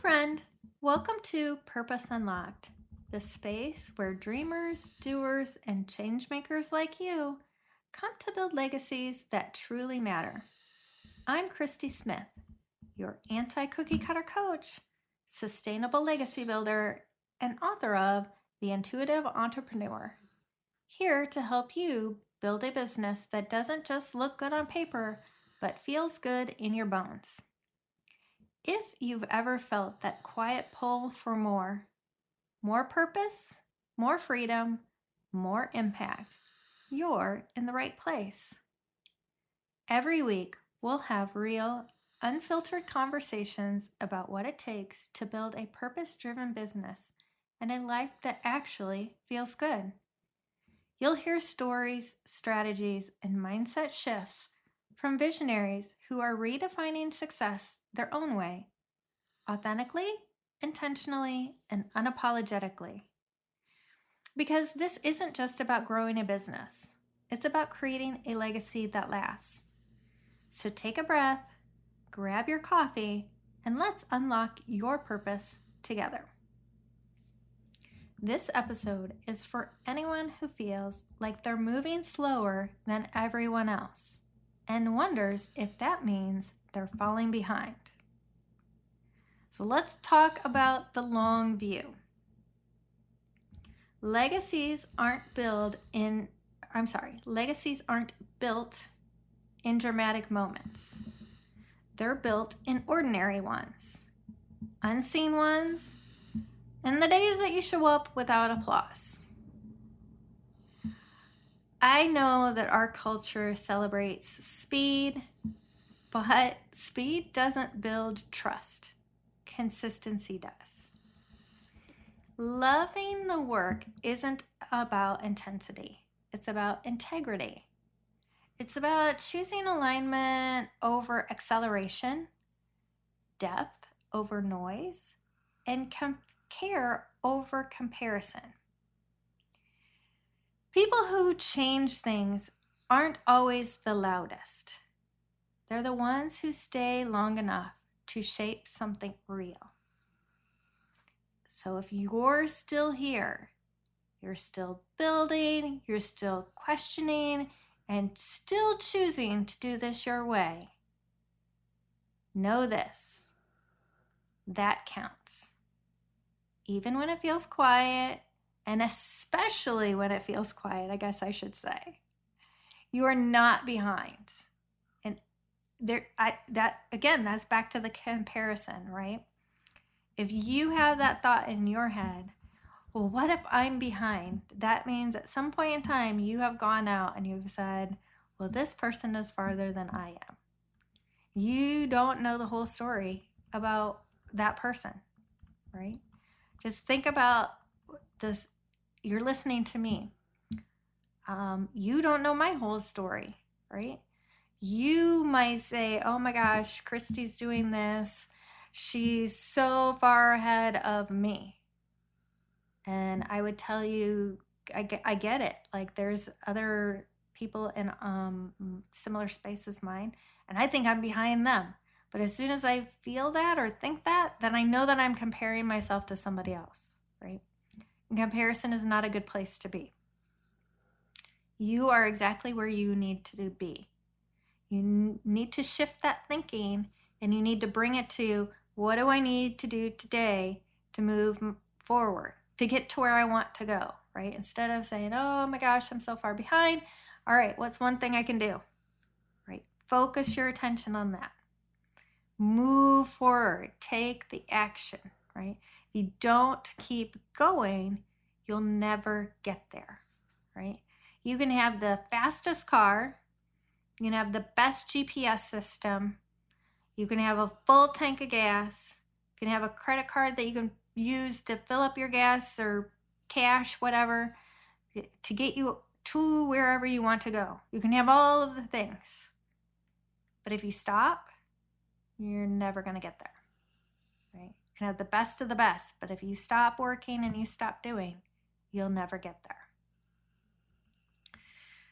friend. Welcome to Purpose Unlocked, the space where dreamers, doers, and changemakers like you come to build legacies that truly matter. I'm Christy Smith, your anti-cookie cutter coach, sustainable legacy builder, and author of The Intuitive Entrepreneur, here to help you build a business that doesn't just look good on paper, but feels good in your bones. If you've ever felt that quiet pull for more purpose, more freedom, more impact, you're in the right place. Every week, we'll have real, unfiltered conversations about what it takes to build a purpose-driven business and a life that actually feels good. You'll hear stories, strategies, and mindset shifts from visionaries who are redefining success their own way, authentically, intentionally, and unapologetically. Because this isn't just about growing a business, it's about creating a legacy that lasts. So take a breath, grab your coffee, and let's unlock your purpose together. This episode is for anyone who feels like they're moving slower than everyone else and wonders if that means they're falling behind. So let's talk about the long view. Legacies aren't built in dramatic moments. They're built in ordinary ones, unseen ones, and the days that you show up without applause. I know that our culture celebrates speed, but speed doesn't build trust. Consistency does. Loving the work isn't about intensity. It's about integrity. It's about choosing alignment over acceleration, depth over noise, and care over comparison. People who change things aren't always the loudest. They're the ones who stay long enough to shape something real. So if you're still here, you're still building, you're still questioning, and still choosing to do this your way, know this: that counts. Even when it feels quiet, and especially when it feels quiet, I guess I should say, you are not behind. And that's back to the comparison, right? If you have that thought in your head, well, what if I'm behind? That means at some point in time, you have gone out and you've said, well, this person is farther than I am. You don't know the whole story about that person, right? Just think about this. You're listening to me. You don't know my whole story, right? You might say, oh my gosh, Christy's doing this. She's so far ahead of me. And I would tell you, I get it. Like, there's other people in similar space as mine, and I think I'm behind them. But as soon as I feel that or think that, then I know that I'm comparing myself to somebody else, right? And comparison is not a good place to be. You are exactly where you need to be. You need to shift that thinking, and you need to bring it to, what do I need to do today to move forward, to get to where I want to go, right? Instead of saying, oh my gosh, I'm so far behind. All right, what's one thing I can do, right? Focus your attention on that. Move forward, take the action, right? If you don't keep going, you'll never get there, right? You can have the fastest car, you can have the best GPS system, you can have a full tank of gas, you can have a credit card that you can use to fill up your gas or cash, whatever, to get you to wherever you want to go. You can have all of the things. But if you stop, you're never going to get there, right? You can have the best of the best, but if you stop working and you stop doing, you'll never get there.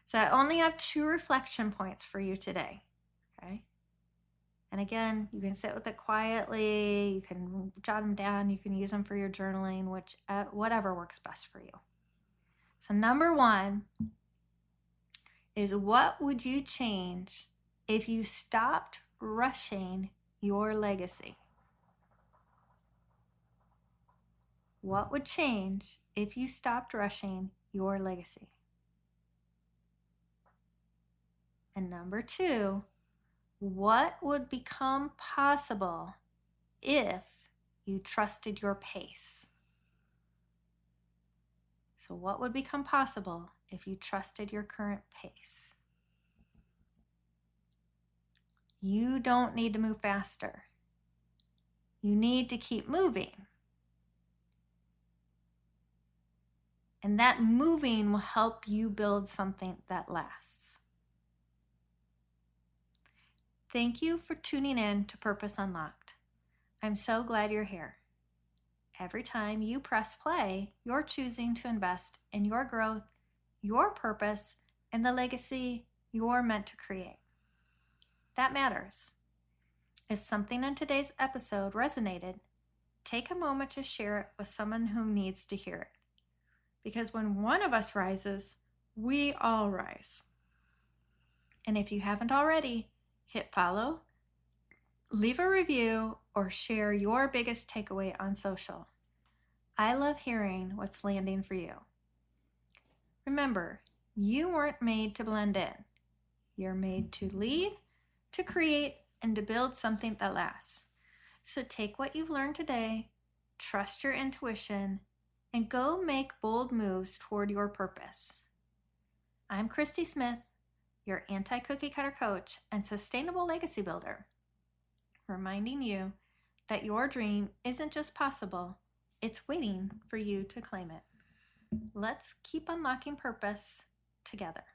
So I only have 2 reflection points for you today, okay? And again, you can sit with it quietly, you can jot them down, you can use them for your journaling, whatever works best for you. So number 1 is, what would you change if you stopped rushing your legacy? What would change if you stopped rushing your legacy? And number 2, what would become possible if you trusted your pace? So what would become possible if you trusted your current pace? You don't need to move faster. You need to keep moving. And that moving will help you build something that lasts. Thank you for tuning in to Purpose Unlocked. I'm so glad you're here. Every time you press play, you're choosing to invest in your growth, your purpose, and the legacy you're meant to create. That matters. If something in today's episode resonated, take a moment to share it with someone who needs to hear it. Because when one of us rises, we all rise. And if you haven't already, hit follow, leave a review, or share your biggest takeaway on social. I love hearing what's landing for you. Remember, you weren't made to blend in. You're made to lead, to create, and to build something that lasts. So take what you've learned today, trust your intuition, and go make bold moves toward your purpose. I'm Christy Smith, your anti-cookie cutter coach and sustainable legacy builder, reminding you that your dream isn't just possible, it's waiting for you to claim it. Let's keep unlocking purpose together.